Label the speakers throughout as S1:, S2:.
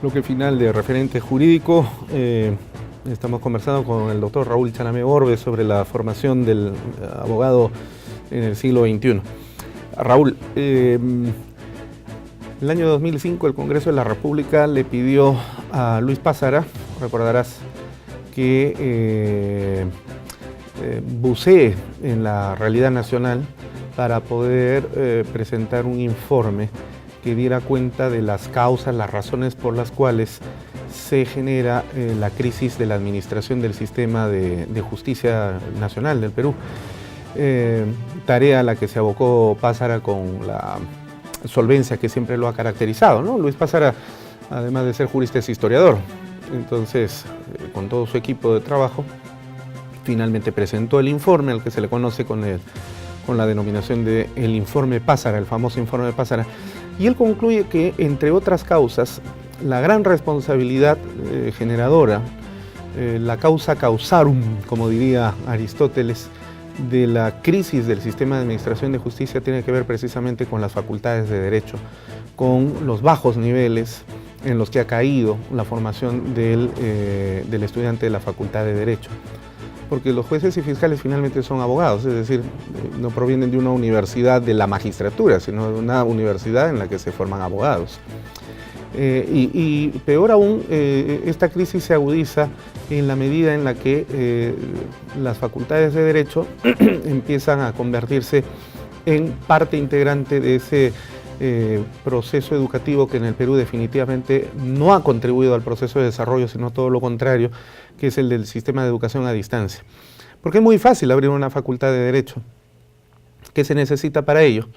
S1: Bloque final de referente jurídico. Estamos conversando con el doctor Raúl Chalamé Orbes sobre la formación del abogado en el siglo XXI. Raúl, el año 2005 el Congreso de la República le pidió a Luis Pázara, recordarás, que bucee en la realidad nacional para poder presentar un informe que diera cuenta de las causas, las razones por las cuales se genera la crisis de la administración del sistema de justicia nacional del Perú. Tarea a la que se abocó Pázara con la solvencia que siempre lo ha caracterizado, ¿no? Luis Pázara, además de ser jurista, es historiador. Entonces, con todo su equipo de trabajo, finalmente presentó el informe al que se le conoce con la denominación de el informe Pázara, el famoso informe Pázara. Y él concluye que, entre otras causas, la gran responsabilidad generadora, la causa causarum, como diría Aristóteles, de la crisis del sistema de administración de justicia tiene que ver precisamente con las facultades de derecho, con los bajos niveles en los que ha caído la formación del estudiante de la facultad de derecho. Porque los jueces y fiscales finalmente son abogados, es decir, no provienen de una universidad de la magistratura, sino de una universidad en la que se forman abogados. Y peor aún, esta crisis se agudiza en la medida en la que las facultades de derecho empiezan a convertirse en parte integrante de ese proceso educativo que en el Perú definitivamente no ha contribuido al proceso de desarrollo, sino todo lo contrario, que es el del sistema de educación a distancia. Porque es muy fácil abrir una facultad de Derecho. ¿Qué se necesita para ello?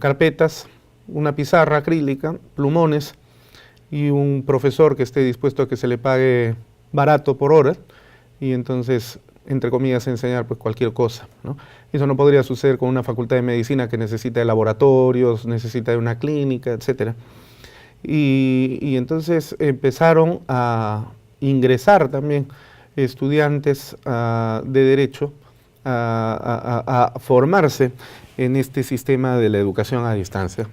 S1: Carpetas, una pizarra acrílica, plumones y un profesor que esté dispuesto a que se le pague barato por hora y entonces, entre comillas, enseñar pues cualquier cosa, ¿no? Eso no podría suceder con una facultad de medicina que necesita de laboratorios, necesita de una clínica, etc. Y entonces empezaron a ingresar también estudiantes de derecho a formarse en este sistema de la educación a distancia.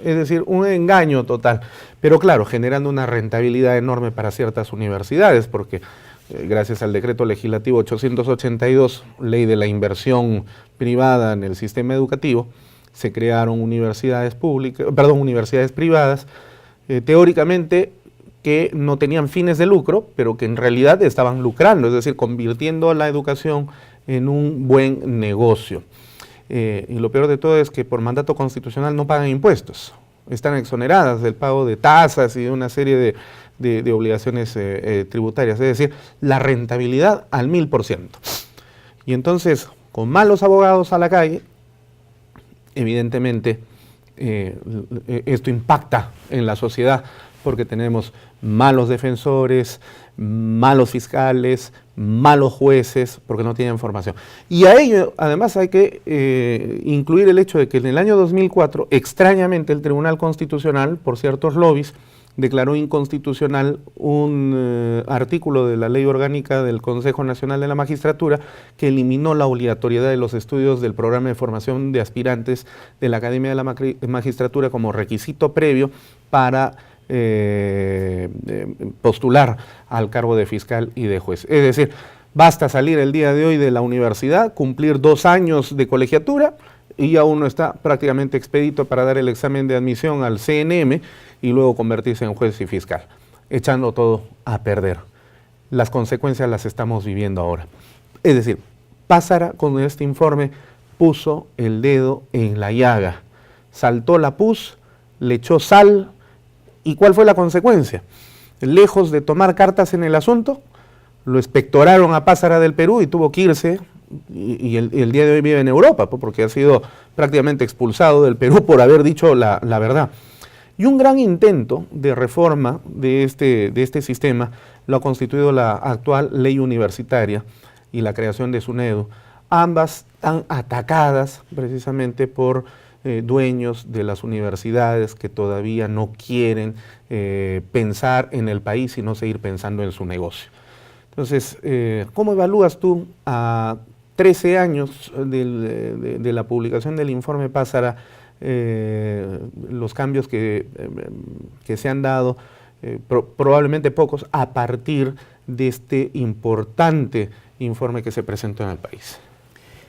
S1: Es decir, un engaño total, pero claro, generando una rentabilidad enorme para ciertas universidades, porque gracias al decreto legislativo 882, ley de la inversión privada en el sistema educativo, se crearon universidades privadas, teóricamente que no tenían fines de lucro, pero que en realidad estaban lucrando, es decir, convirtiendo la educación en un buen negocio. Y lo peor de todo es que por mandato constitucional no pagan impuestos, están exoneradas del pago de tasas y de una serie de obligaciones tributarias, es decir, la rentabilidad al 1000%. Y entonces, con malos abogados a la calle, evidentemente esto impacta en la sociedad, porque tenemos malos defensores, malos fiscales, malos jueces, porque no tienen formación. Y a ello, además, hay que incluir el hecho de que en el año 2004, extrañamente, el Tribunal Constitucional, por ciertos lobbies, declaró inconstitucional un artículo de la Ley Orgánica del Consejo Nacional de la Magistratura que eliminó la obligatoriedad de los estudios del programa de formación de aspirantes de la Academia de la Magistratura como requisito previo para postular al cargo de fiscal y de juez. Es decir, basta salir el día de hoy de la universidad, cumplir 2 años de colegiatura y ya uno está prácticamente expedito para dar el examen de admisión al CNM y luego convertirse en juez y fiscal, echando todo a perder. Las consecuencias las estamos viviendo ahora. Es decir, Pázara con este informe puso el dedo en la llaga, saltó la pus, le echó sal. ¿Y cuál fue la consecuencia? Lejos de tomar cartas en el asunto, lo expectoraron a Pázara del Perú y tuvo que irse, y el día de hoy vive en Europa, porque ha sido prácticamente expulsado del Perú por haber dicho la verdad. Y un gran intento de reforma de este sistema lo ha constituido la actual ley universitaria y la creación de SUNEDU. Ambas están atacadas precisamente por dueños de las universidades que todavía no quieren pensar en el país, sino seguir pensando en su negocio. Entonces, ¿cómo evalúas tú a 13 años de la publicación del informe Pázara los cambios que se han dado probablemente pocos, a partir de este importante informe que se presentó en el país.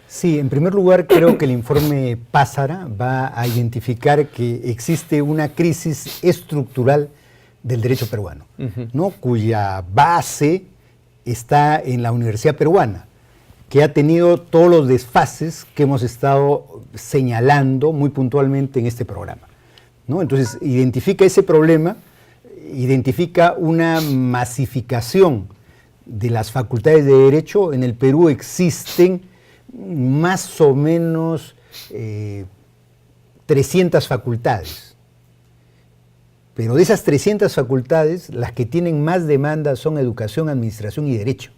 S2: Sí, en primer lugar creo que el informe Pázara va a identificar que existe una crisis estructural del derecho peruano, ¿no? Cuya base está en la Universidad Peruana, que ha tenido todos los desfases que hemos estado señalando muy puntualmente en este programa, ¿no? Entonces, identifica ese problema, identifica una masificación de las facultades de Derecho. En el Perú existen más o menos 300 facultades. Pero de esas 300 facultades, las que tienen más demanda son Educación, Administración y Derecho,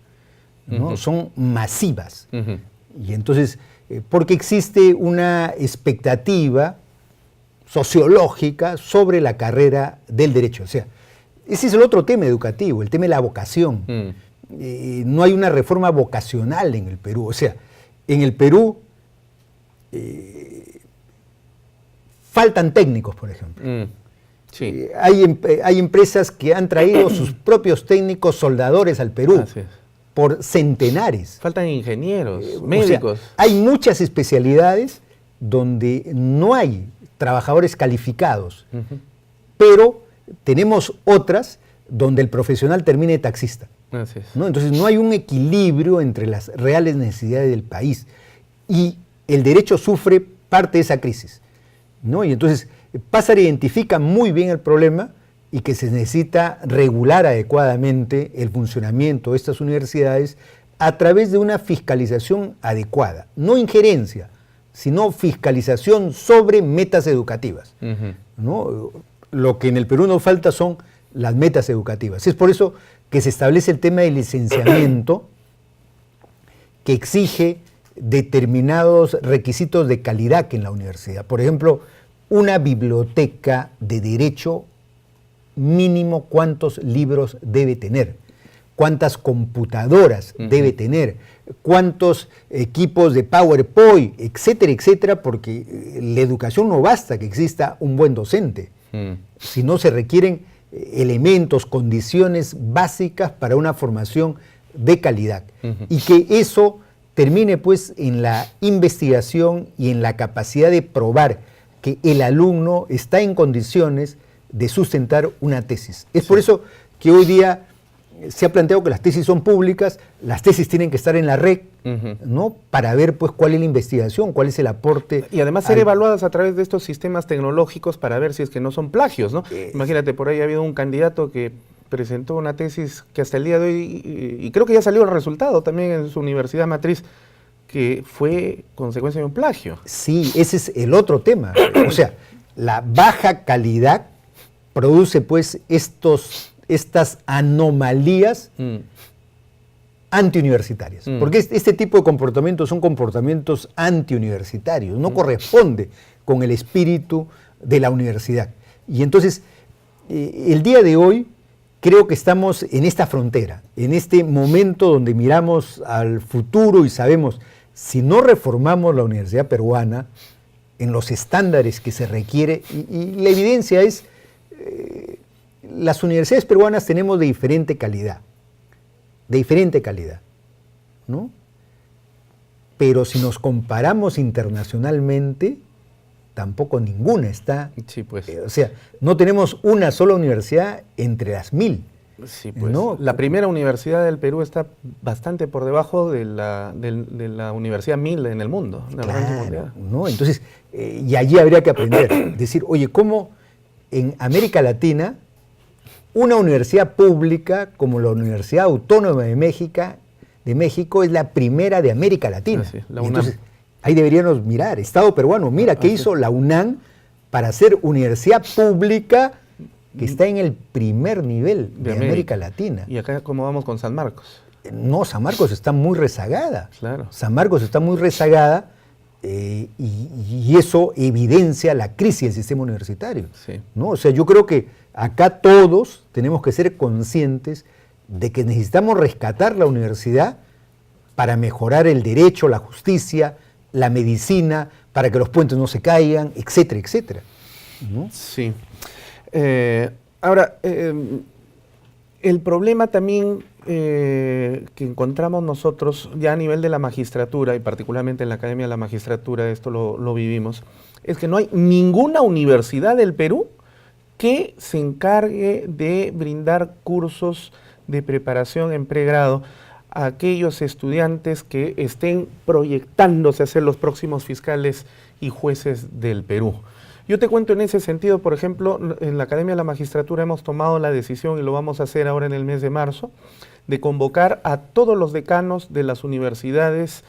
S2: ¿no? Son masivas. Y entonces, porque existe una expectativa sociológica sobre la carrera del derecho. O sea, ese es el otro tema educativo, el tema de la vocación. No hay una reforma vocacional en el Perú. O sea, en el Perú faltan técnicos, por ejemplo.
S1: Sí.
S2: Hay empresas que han traído sus propios técnicos soldadores al Perú por centenares.
S1: Faltan ingenieros, médicos.
S2: O sea, hay muchas especialidades donde no hay trabajadores calificados, pero tenemos otras donde el profesional termina de taxista.
S1: Así es.
S2: ¿No? Entonces no hay un equilibrio entre las reales necesidades del país y el derecho sufre parte de esa crisis, ¿no? Y entonces Pázara identifica muy bien el problema y que se necesita regular adecuadamente el funcionamiento de estas universidades a través de una fiscalización adecuada, no injerencia, sino fiscalización sobre metas educativas, ¿no? Lo que en el Perú nos falta son las metas educativas. Es por eso que se establece el tema del licenciamiento, que exige determinados requisitos de calidad que en la universidad. Por ejemplo, una biblioteca de derecho, mínimo cuántos libros debe tener, cuántas computadoras debe tener, cuántos equipos de PowerPoint, etcétera, etcétera, porque la educación no basta que exista un buen docente, sino se requieren elementos, condiciones básicas para una formación de calidad. Y que eso termine pues en la investigación y en la capacidad de probar que el alumno está en condiciones de sustentar una tesis. Es por eso que hoy día se ha planteado que las tesis son públicas, las tesis tienen que estar en la red, ¿no? Para ver pues cuál es la investigación, cuál es el aporte.
S1: Y además ser evaluadas a través de estos sistemas tecnológicos para ver si es que no son plagios, ¿no? Imagínate, por ahí ha habido un candidato que presentó una tesis que hasta el día de hoy, y creo que ya salió el resultado también en su universidad matriz, que fue consecuencia de un plagio.
S2: Sí, ese es el otro tema. O sea, la baja calidad produce pues estas anomalías antiuniversitarias. Porque este tipo de comportamientos son comportamientos antiuniversitarios, no corresponde con el espíritu de la universidad. Y entonces, el día de hoy, creo que estamos en esta frontera, en este momento donde miramos al futuro y sabemos, si no reformamos la universidad peruana en los estándares que se requiere, y la evidencia es, las universidades peruanas tenemos de diferente calidad, ¿no? Pero si nos comparamos internacionalmente, tampoco ninguna está.
S1: Sí, pues.
S2: O sea, no tenemos una sola universidad entre las 1000.
S1: Sí, pues.
S2: ¿No?
S1: La primera universidad del Perú está bastante por debajo de la universidad 1000 en el mundo.
S2: Claro, ¿no? Entonces, y allí habría que aprender. Decir, oye, ¿cómo en América Latina una universidad pública como la Universidad Autónoma de México es la primera de América Latina?
S1: Sí, la UNAM.
S2: Entonces, ahí deberíamos mirar, Estado peruano, mira qué hizo la UNAM para ser universidad pública que está en el primer nivel de América Latina.
S1: ¿Y acá cómo vamos con San Marcos?
S2: No, San Marcos está muy rezagada.
S1: Claro.
S2: San Marcos está muy rezagada y eso evidencia la crisis del sistema universitario.
S1: Sí.
S2: ¿No? O sea, yo creo que acá todos tenemos que ser conscientes de que necesitamos rescatar la universidad para mejorar el derecho, la justicia, la medicina, para que los puentes no se caigan, etcétera, etcétera, ¿no?
S1: Sí. Ahora, el problema también que encontramos nosotros ya a nivel de la magistratura, y particularmente en la Academia de la Magistratura, esto lo vivimos, es que no hay ninguna universidad del Perú que se encargue de brindar cursos de preparación en pregrado a aquellos estudiantes que estén proyectándose a ser los próximos fiscales y jueces del Perú. Yo te cuento en ese sentido, por ejemplo, en la Academia de la Magistratura hemos tomado la decisión, y lo vamos a hacer ahora en el mes de marzo, de convocar a todos los decanos de las universidades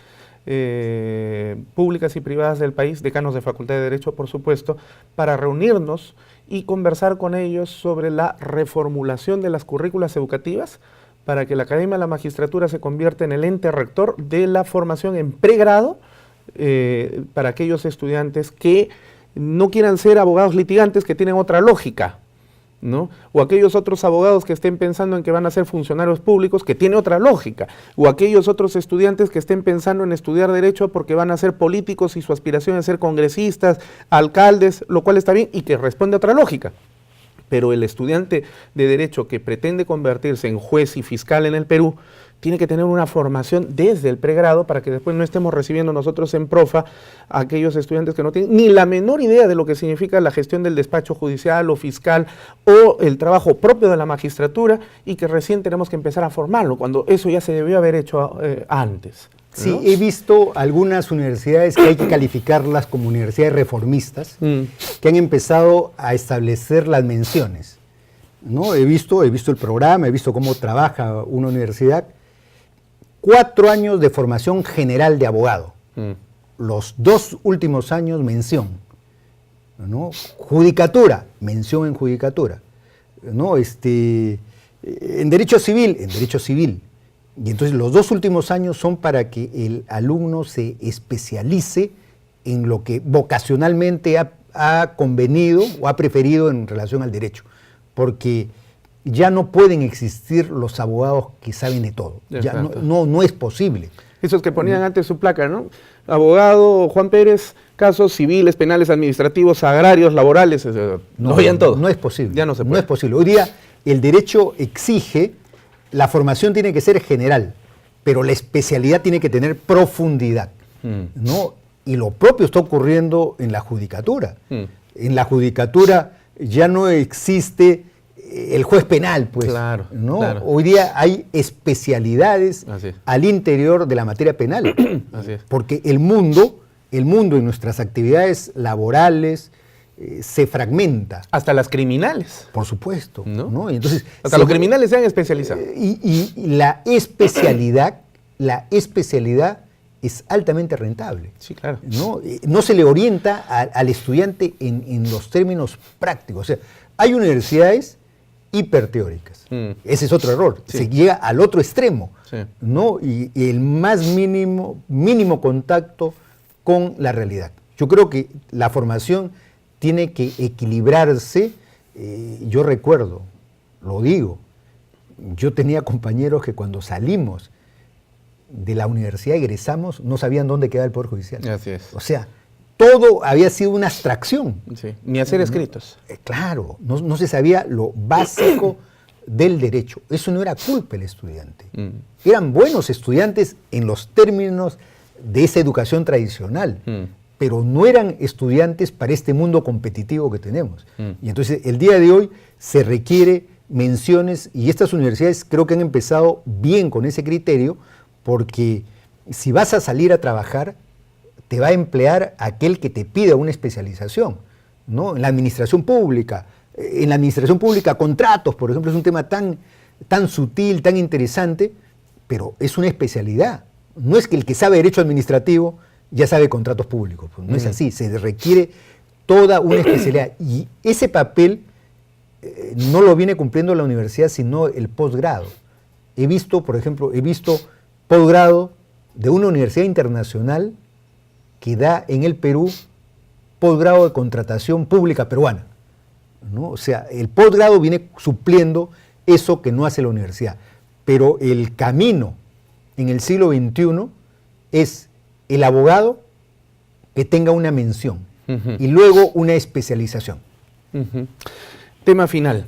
S1: públicas y privadas del país, decanos de Facultad de Derecho, por supuesto, para reunirnos y conversar con ellos sobre la reformulación de las currículas educativas para que la Academia de la Magistratura se convierta en el ente rector de la formación en pregrado para aquellos estudiantes que no quieran ser abogados litigantes, que tienen otra lógica, ¿no? O aquellos otros abogados que estén pensando en que van a ser funcionarios públicos, que tiene otra lógica, o aquellos otros estudiantes que estén pensando en estudiar Derecho porque van a ser políticos y su aspiración es ser congresistas, alcaldes, lo cual está bien y que responde a otra lógica. Pero el estudiante de Derecho que pretende convertirse en juez y fiscal en el Perú tiene que tener una formación desde el pregrado para que después no estemos recibiendo nosotros en profa a aquellos estudiantes que no tienen ni la menor idea de lo que significa la gestión del despacho judicial o fiscal o el trabajo propio de la magistratura y que recién tenemos que empezar a formarlo, cuando eso ya se debió haber hecho antes.
S2: Sí,
S1: ¿no?
S2: he visto algunas universidades que hay que calificarlas como universidades reformistas, que han empezado a establecer las menciones, ¿no? He visto el programa, he visto cómo trabaja una universidad. 4 años de formación general de abogado. Los 2 últimos años, mención, ¿no? Judicatura, mención en judicatura, ¿no? En derecho civil. Y entonces los 2 últimos años son para que el alumno se especialice en lo que vocacionalmente ha convenido o ha preferido en relación al derecho. Porque ya no pueden existir los abogados que saben de todo. Ya no es posible.
S1: Esos que ponían antes su placa, ¿no? Abogado Juan Pérez, casos civiles, penales, administrativos, agrarios, laborales, lo veían todo.
S2: No es posible.
S1: Ya no se puede.
S2: No es posible. Hoy día el derecho exige, la formación tiene que ser general, pero la especialidad tiene que tener profundidad, ¿no? Y lo propio está ocurriendo en la judicatura. En la judicatura ya no existe el juez penal, pues,
S1: claro,
S2: ¿no?
S1: Claro.
S2: Hoy día hay especialidades al interior de la materia penal,
S1: Así es.
S2: porque el mundo en nuestras actividades laborales se fragmenta.
S1: Hasta las criminales.
S2: Por supuesto,
S1: ¿no?
S2: ¿no? Y entonces,
S1: hasta los criminales se han especializado.
S2: Y la especialidad es altamente rentable.
S1: Sí, claro.
S2: No se le orienta al estudiante en los términos prácticos. O sea, hay universidades hiperteóricas. Ese es otro error.
S1: Sí.
S2: Se llega al otro extremo,
S1: Sí.
S2: ¿no? Y el más mínimo contacto con la realidad. Yo creo que la formación tiene que equilibrarse. Yo recuerdo, lo digo, yo tenía compañeros que cuando salimos de la universidad, egresamos, no sabían dónde quedaba el Poder Judicial.
S1: Así es.
S2: O sea, todo había sido una abstracción.
S1: Sí. Ni hacer escritos.
S2: Claro, no se sabía lo básico del derecho. Eso no era culpa del estudiante. Eran buenos estudiantes en los términos de esa educación tradicional, pero no eran estudiantes para este mundo competitivo que tenemos. Y entonces el día de hoy se requiere menciones, y estas universidades creo que han empezado bien con ese criterio, porque si vas a salir a trabajar, te va a emplear aquel que te pida una especialización, ¿no? En la administración pública, contratos, por ejemplo, es un tema tan sutil, tan interesante, pero es una especialidad. No es que el que sabe derecho administrativo ya sabe contratos públicos, pues no es así, se requiere toda una especialidad. Y ese papel no lo viene cumpliendo la universidad, sino el posgrado. He visto posgrado de una universidad internacional que da en el Perú posgrado de contratación pública peruana, ¿no? O sea, el posgrado viene supliendo eso que no hace la universidad. Pero el camino en el siglo XXI es el abogado que tenga una mención y luego una especialización.
S1: Tema final.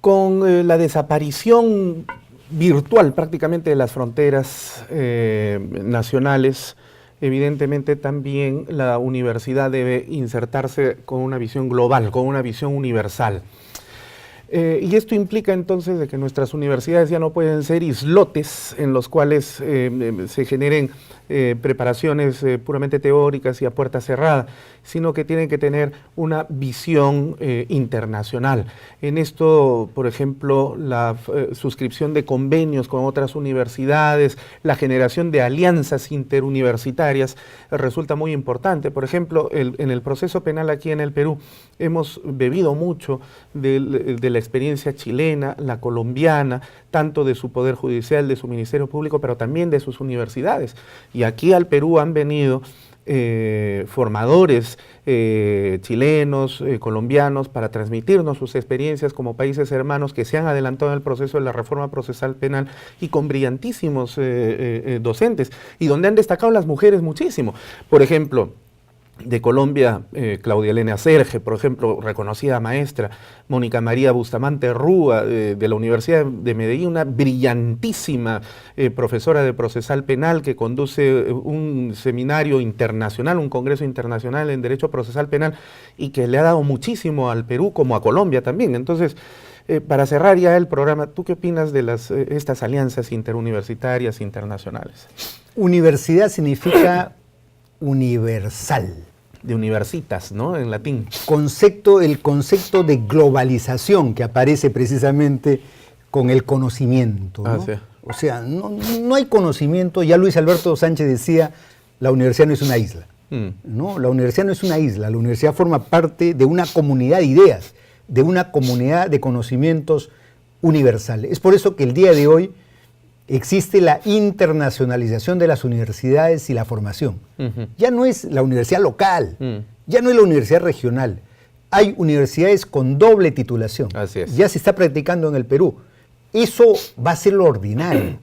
S1: Con la desaparición virtual prácticamente de las fronteras nacionales, evidentemente también la universidad debe insertarse con una visión global, con una visión universal. Y esto implica entonces de que nuestras universidades ya no pueden ser islotes en los cuales se generen preparaciones puramente teóricas y a puerta cerrada, sino que tienen que tener una visión internacional. En esto, por ejemplo, la suscripción de convenios con otras universidades, la generación de alianzas interuniversitarias resulta muy importante. Por ejemplo, en el proceso penal aquí en el Perú hemos bebido mucho de la experiencia chilena, la colombiana, tanto de su Poder Judicial, de su Ministerio Público, pero también de sus universidades. Y aquí al Perú han venido formadores chilenos, colombianos, para transmitirnos sus experiencias como países hermanos que se han adelantado en el proceso de la reforma procesal penal y con brillantísimos docentes, y donde han destacado las mujeres muchísimo. Por ejemplo, de Colombia, Claudia Elena Serge, por ejemplo, reconocida maestra, Mónica María Bustamante Rúa, de la Universidad de Medellín, una brillantísima profesora de procesal penal que conduce un seminario internacional, un congreso internacional en Derecho Procesal Penal, y que le ha dado muchísimo al Perú como a Colombia también. Entonces, para cerrar ya el programa, ¿tú qué opinas de estas alianzas interuniversitarias internacionales?
S2: Universidad significa universal.
S1: De universitas, ¿no? En latín.
S2: El concepto de globalización que aparece precisamente con el conocimiento, ¿no?
S1: Sí.
S2: O sea, no hay conocimiento. Ya Luis Alberto Sánchez decía, la universidad no es una isla. No, la universidad no es una isla. La universidad forma parte de una comunidad de ideas, de una comunidad de conocimientos universales. Es por eso que el día de hoy existe la internacionalización de las universidades y la formación. Ya no es la universidad local, ya no es la universidad regional. Hay universidades con doble titulación.
S1: Así es.
S2: Ya se está practicando en el Perú. Eso va a ser lo ordinario.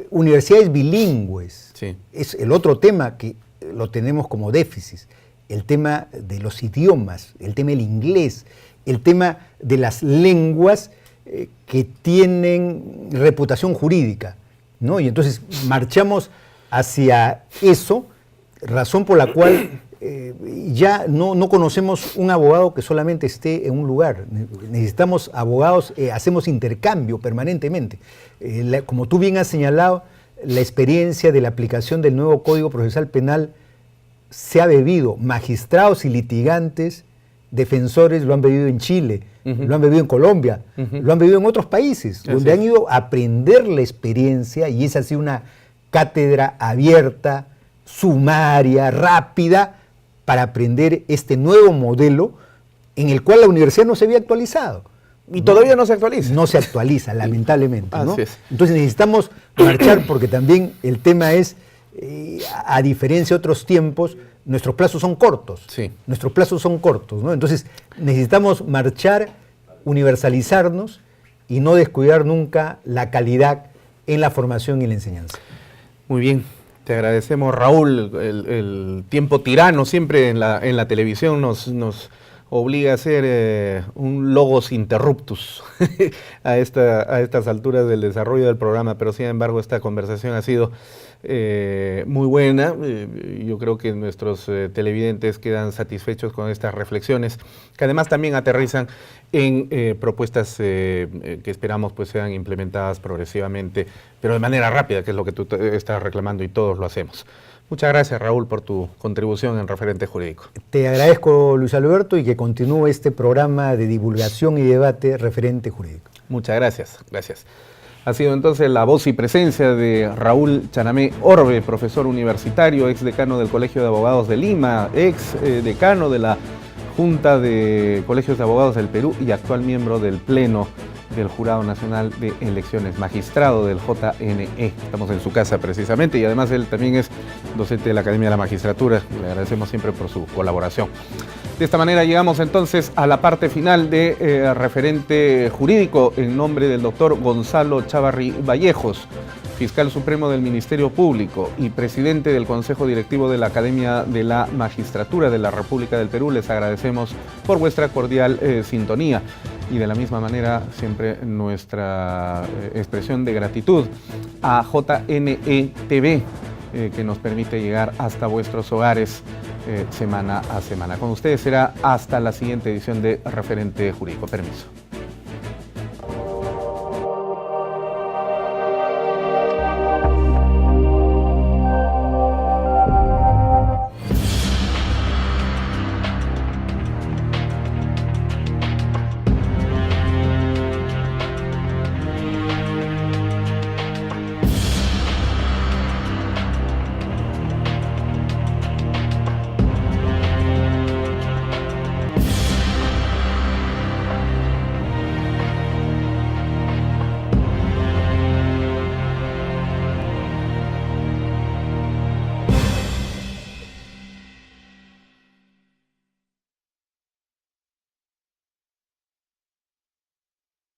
S2: Universidades bilingües.
S1: Sí.
S2: Es el otro tema que lo tenemos como déficit. El tema de los idiomas, el tema del inglés, el tema de las lenguas que tienen reputación jurídica, ¿no? Y entonces marchamos hacia eso, razón por la cual ya no conocemos un abogado que solamente esté en un lugar. Necesitamos abogados, hacemos intercambio permanentemente. Como tú bien has señalado, la experiencia de la aplicación del nuevo Código Procesal Penal se ha bebido. Magistrados y litigantes, defensores lo han bebido en Chile, lo han bebido en Colombia, lo han bebido en otros países, donde han ido a aprender la experiencia, y esa ha sido una cátedra abierta, sumaria, rápida, para aprender este nuevo modelo en el cual la universidad no se había actualizado.
S1: Y todavía no se actualiza.
S2: No se actualiza, lamentablemente, ¿no?
S1: Así es.
S2: Entonces necesitamos marchar, porque también el tema es, a diferencia de otros tiempos, nuestros plazos son cortos.
S1: Sí.
S2: Nuestros plazos son cortos, ¿no? Entonces necesitamos marchar, universalizarnos y no descuidar nunca la calidad en la formación y la enseñanza.
S1: Muy bien. Te agradecemos, Raúl. El tiempo tirano siempre en la televisión nos obliga a hacer un logos interruptus a estas alturas del desarrollo del programa, pero sin embargo esta conversación ha sido muy buena. Yo creo que nuestros televidentes quedan satisfechos con estas reflexiones, que además también aterrizan en propuestas que esperamos pues sean implementadas progresivamente, pero de manera rápida, que es lo que tú estás reclamando y todos lo hacemos. Muchas gracias, Raúl, por tu contribución en Referente Jurídico.
S2: Te agradezco, Luis Alberto, y que continúe este programa de divulgación y debate Referente Jurídico.
S1: Muchas gracias. Gracias. Ha sido entonces la voz y presencia de Raúl Chanamé Orbe, profesor universitario, ex decano del Colegio de Abogados de Lima, ex decano de la Junta de Colegios de Abogados del Perú y actual miembro del Pleno del Jurado Nacional de Elecciones, magistrado del JNE. Estamos en su casa precisamente, y además él también es docente de la Academia de la Magistratura. Le agradecemos siempre por su colaboración. De esta manera llegamos entonces a la parte final de Referente Jurídico, en nombre del doctor Gonzalo Chávarri Vallejos, fiscal supremo del Ministerio Público y presidente del Consejo Directivo de la Academia de la Magistratura de la República del Perú, les agradecemos por vuestra cordial sintonía. Y de la misma manera, siempre nuestra expresión de gratitud a JNE TV, que nos permite llegar hasta vuestros hogares semana a semana. Con ustedes será hasta la siguiente edición de Referente Jurídico. Permiso.